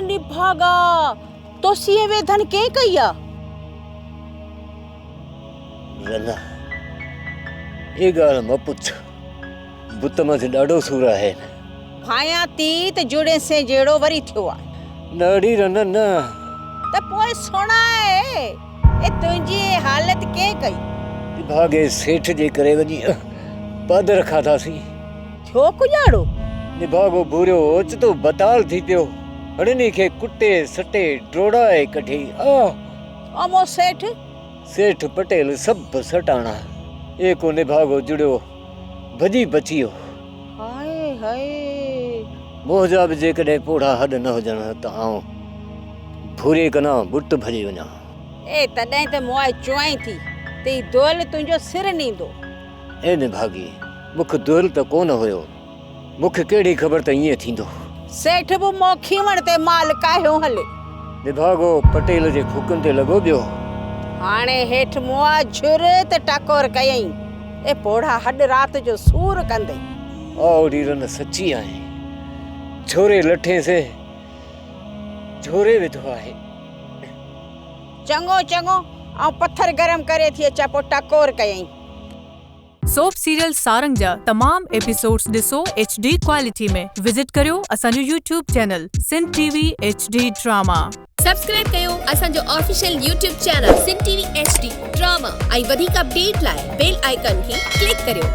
निभागा तो सीए वेधन के कया रना ये गाल म पुछ बुत में ॾाढो सूर आहे भाया ती त जुड़े से जेड़ो वरी थियो आ नड़ी रना न त पोइ सुणाए ए तुंजी हालत के कई भागे सेठ जे करे वनी पद रखातासी थियो कुजाड़ो निभागो बुरो ओच तो बताल थी पियो हड़नी के कुटे सटे ड्रोड़ाए कठी अमो सेठ सेठ पटेल सब सटाणा एको निभागो जुड़ो भजी बचियो हाय हाय मोजा भी जे कदे पोड़ा हद न होजन त आऊं भूरे कना बुट भजी वना ए तडे त मोय चुआई थी ते दोल तुंजो सिर नींदो ए निभागी मुख दोल त कोन होयो मुख केड़ी खबर त ये थींदो सेठ बु मोखी वण ते माल कायो हले निभागो पटेल जे फुकन ते लगो बियो हाणे हेठ मुआ झुर त टकोर कयई ए पोड़ा हड रात जो सूर कंदई ओडी रन सच्ची आहे छोरे लठे से छोरे विधो आहे चंगो चंगो आ पत्थर गरम करे थी अचा पो टकोर कयई सोप सीरियल सारंग जा तमाम एपिसोड्स ॾिसो HD क्वालिटी में विजिट करियो असांजो YouTube channel Sindh TV HD drama subscribe कयो असांजो official YouTube channel Sindh TV HD drama ऐं वधीक अपडेट लाइ बेल आइकन खे क्लिक करियो।